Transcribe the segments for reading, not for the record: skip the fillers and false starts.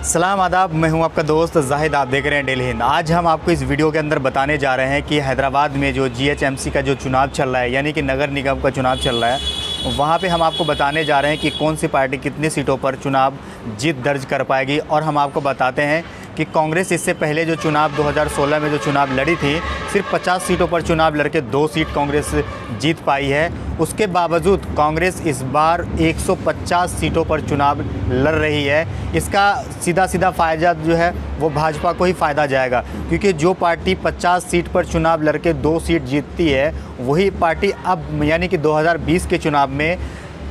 सलाम आदाब, मैं हूं आपका दोस्त जाहिद। आप देख रहे हैं डेली हिंद। आज हम आपको इस वीडियो के अंदर बताने जा रहे हैं कि हैदराबाद में जो जीएचएमसी का जो चुनाव चल रहा है, यानी कि नगर निगम का चुनाव चल रहा है, वहां पे हम आपको बताने जा रहे हैं कि कौन सी पार्टी कितनी सीटों पर चुनाव जीत दर्ज कर पाएगी। और हम आपको बताते हैं कि कांग्रेस इससे पहले जो चुनाव 2016 में जो चुनाव लड़ी थी, सिर्फ 50 सीटों पर चुनाव लड़के 2 सीट कांग्रेस जीत पाई है। उसके बावजूद कांग्रेस इस बार 150 सीटों पर चुनाव लड़ रही है। इसका सीधा फ़ायदा जो है वो भाजपा को ही फ़ायदा जाएगा, क्योंकि जो पार्टी 50 सीट पर चुनाव लड़के 2 सीट जीतती है, वही पार्टी अब यानी कि 2020 के चुनाव में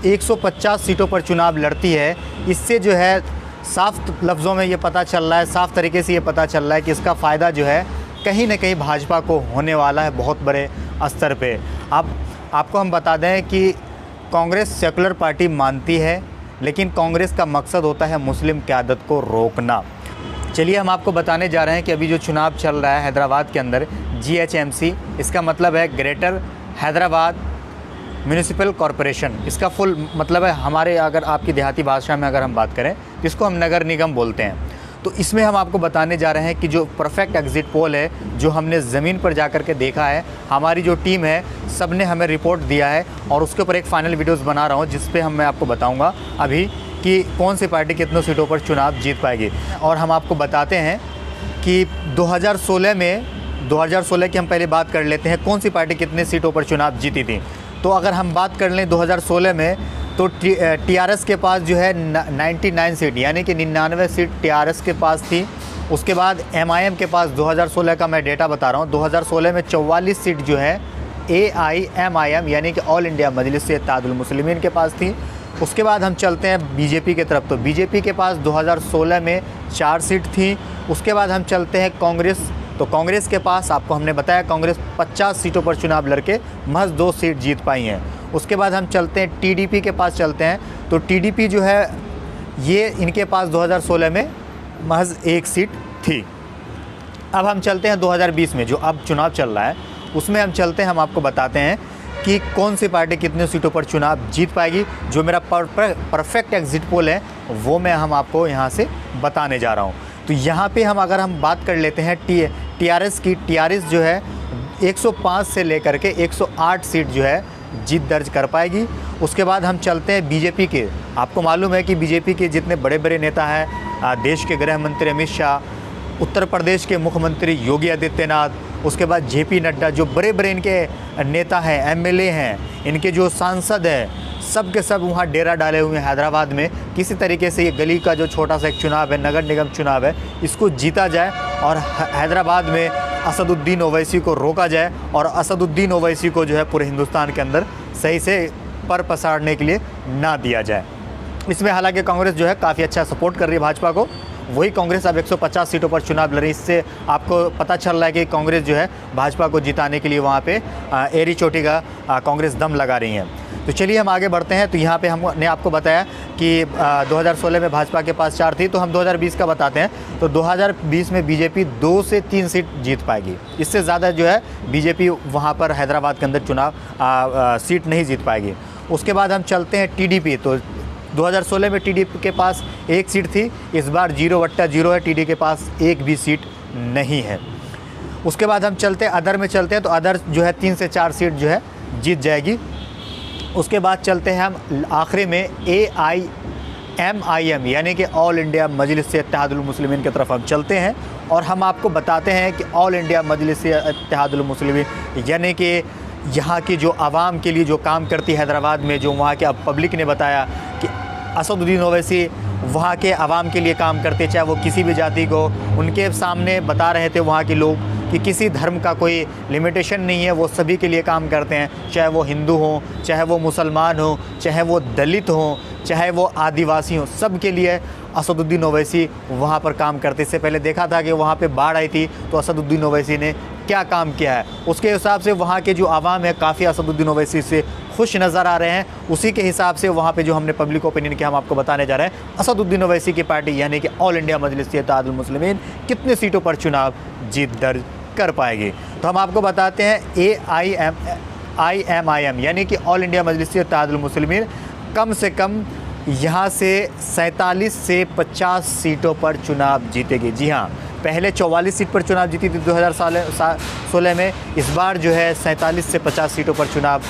150 सीटों पर चुनाव लड़ती है। इससे जो है साफ लफ्ज़ों में ये पता चल रहा है, साफ़ तरीके से ये पता चल रहा है कि इसका फ़ायदा जो है कहीं ना कहीं भाजपा को होने वाला है बहुत बड़े स्तर पे। अब आपको हम बता दें कि कांग्रेस सेकुलर पार्टी मानती है, लेकिन कांग्रेस का मकसद होता है मुस्लिम क़यादत को रोकना। चलिए हम आपको बताने जा रहे हैं कि अभी जो चुनाव चल रहा है हैदराबाद के अंदर, जीएचएमसी, इसका मतलब है ग्रेटर हैदराबाद म्यूनिसिपल कॉरपोरेशन। इसका फुल मतलब है, हमारे अगर आपकी देहाती भाषा में अगर हम बात करें तो इसको हम नगर निगम बोलते हैं। तो इसमें हम आपको बताने जा रहे हैं कि जो परफेक्ट एग्ज़िट पोल है, जो हमने ज़मीन पर जाकर के देखा है, हमारी जो टीम है सब ने हमें रिपोर्ट दिया है, और उसके ऊपर एक फ़ाइनल वीडियोज़ बना रहा हूँ जिस पे मैं आपको बताऊँगा अभी कि कौन सी पार्टी कितनों सीटों पर चुनाव जीत पाएगी। और हम आपको बताते हैं कि 2016 की हम पहले बात कर लेते हैं, कौन सी पार्टी कितने सीटों पर चुनाव जीती थी। तो अगर हम बात कर लें 2016 में, तो टीआरएस के पास जो है 99 सीट यानी कि 99 सीट टीआरएस के पास थी। उसके बाद एमआईएम के पास 2016 का मैं डेटा बता रहा हूँ, 2016 में 44 सीट जो है एआईएमआईएम यानी कि ऑल इंडिया मजलिस इत्तेहादुल मुस्लिमीन के पास थी। उसके बाद हम चलते हैं बीजेपी की तरफ, तो बीजेपी के पास 2016 में 4 सीट थी। उसके बाद हम चलते हैं कांग्रेस, तो कांग्रेस के पास आपको हमने बताया कांग्रेस 50 सीटों पर चुनाव लड़के महज 2 सीट जीत पाई हैं। उसके बाद हम चलते हैं टीडीपी के पास चलते हैं, तो टीडीपी जो है ये इनके पास 2016 में महज 1 सीट थी। अब हम चलते हैं 2020 में जो अब चुनाव चल रहा है, उसमें हम चलते हैं, हम आपको बताते हैं कि कौन सी पार्टी कितने सीटों पर चुनाव जीत पाएगी। जो मेरा परफेक्ट एग्जिट पोल है वो मैं हम आपको यहाँ से बताने जा रहा हूँ। तो यहाँ पे हम अगर हम बात कर लेते हैं टीआरएस की, टीआरएस जो है 105 से लेकर के 108 सीट जो है जीत दर्ज कर पाएगी। उसके बाद हम चलते हैं बीजेपी के। आपको मालूम है कि बीजेपी के जितने बड़े बड़े नेता हैं, देश के गृह मंत्री अमित शाह, उत्तर प्रदेश के मुख्यमंत्री योगी आदित्यनाथ, उसके बाद जेपी नड्डा, जो बड़े बड़े इनके नेता हैं, एमएलए हैं, इनके जो सांसद हैं, सब के सब वहाँ डेरा डाले हुए हैं हैदराबाद में। किसी तरीके से ये गली का जो छोटा सा एक चुनाव है, नगर निगम चुनाव है, इसको जीता जाए और हैदराबाद में असदुद्दीन ओवैसी को रोका जाए, और असदुद्दीन ओवैसी को जो है पूरे हिंदुस्तान के अंदर सही से पर पसारने के लिए ना दिया जाए। इसमें हालांकि कांग्रेस जो है काफ़ी अच्छा सपोर्ट कर रही है भाजपा को। वही कांग्रेस अब 150 सीटों पर चुनाव लड़ रही है। इससे आपको पता चल रहा है कि कांग्रेस जो है भाजपा को जिताने के लिए वहाँ पे एड़ी चोटी का कांग्रेस दम लगा रही है। तो चलिए हम आगे बढ़ते हैं। तो यहाँ पे हमने आपको बताया कि 2016 में भाजपा के पास 4 थी, तो हम 2020 का बताते हैं। तो 2020 में बीजेपी 2 से 3 सीट जीत पाएगी। इससे ज़्यादा जो है बीजेपी वहाँ पर हैदराबाद के अंदर चुनाव सीट नहीं जीत पाएगी। उसके बाद हम चलते हैं टीडीपी। तो 2016 में टीडीपी के पास 1 सीट थी, इस बार 0/0 है, टीडी के पास 1 भी सीट नहीं है। उसके बाद हम चलते हैं अदर में चलते हैं, तो अदर जो है 3 से 4 सीट जो है जीत जाएगी। उसके बाद चलते हैं हम आखिरी में एआईएमआईएम यानी कि ऑल इंडिया मजलिस इत्तेहादुल मुस्लिमीन की तरफ हम चलते हैं, और हम आपको बताते हैं कि ऑल इंडिया मजलिस इत्तेहादुल मुस्लिमीन यानी कि यहाँ की जो आवाम के लिए जो काम करती है हैदराबाद में, जो वहाँ के अब पब्लिक ने बताया कि असदुद्दीन ओवैसी वहाँ के आवाम के लिए काम करते, चाहे वो किसी भी जाति को, उनके सामने बता रहे थे वहाँ के लोग कि किसी धर्म का कोई लिमिटेशन नहीं है, वो सभी के लिए काम करते हैं, चाहे वो हिंदू हों, चाहे वो मुसलमान हों, चाहे वो दलित हों, चाहे वो आदिवासी हों, सब के लिए असदुद्दीन ओवैसी वहाँ पर काम करते। इससे पहले देखा था कि वहाँ पे बाढ़ आई थी, तो असदुद्दीन ओवैसी ने क्या काम किया है, उसके हिसाब से वहाँ के जो आवाम है काफ़ी असदुद्दीन ओवैसी से खुश नज़र आ रहे हैं। उसी के हिसाब से वहाँ पे जो हमने पब्लिक ओपिनियन के हम आपको बताने जा रहे हैं, असदुद्दीन ओवैसी की पार्टी यानी कि ऑल इंडिया मजलिस इत्तेहादुल मुस्लिमीन कितने सीटों पर चुनाव जीत दर्ज कर पाएगी। तो हम आपको बताते हैं एआईएमआईएम यानी कि ऑल इंडिया मजलिस इत्तेहादुल मुस्लिमीन कम से कम यहाँ से 47 से 50 सीटों पर चुनाव जीतेगी। जी हाँ, पहले 44 सीट पर चुनाव जीती थी 2016 में। इस बार जो है 47 से 50 सीटों पर चुनाव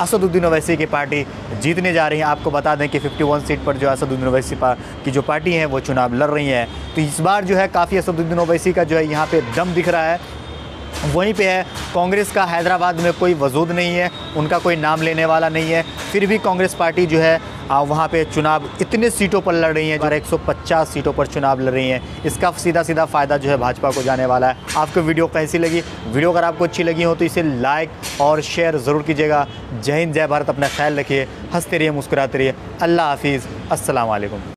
असदुद्दीन ओवैसी की पार्टी जीतने जा रही है। आपको बता दें कि 51 सीट पर जो असदुद्दीन ओवैसी की जो पार्टी है वो चुनाव लड़ रही है। तो इस बार जो है काफ़ी असदुद्दीन ओवैसी का जो है यहाँ पे दम दिख रहा है। वहीं पे है कांग्रेस का हैदराबाद में कोई वजूद नहीं है, उनका कोई नाम लेने वाला नहीं है। फिर भी कांग्रेस पार्टी जो है वहाँ पे चुनाव इतने सीटों पर लड़ रही है, 150 सीटों पर चुनाव लड़ रही हैं। इसका सीधा सीधा फ़ायदा जो है भाजपा को जाने वाला है। आपको वीडियो कैसी लगी? वीडियो अगर आपको अच्छी लगी हो तो इसे लाइक और शेयर ज़रूर कीजिएगा। जय हिंद, जय भारत। अपना ख्याल रखिए, हंसते रहिए, मुस्कुराते रहिए। अल्लाह हाफिज़, अस्सलाम वालेकुम।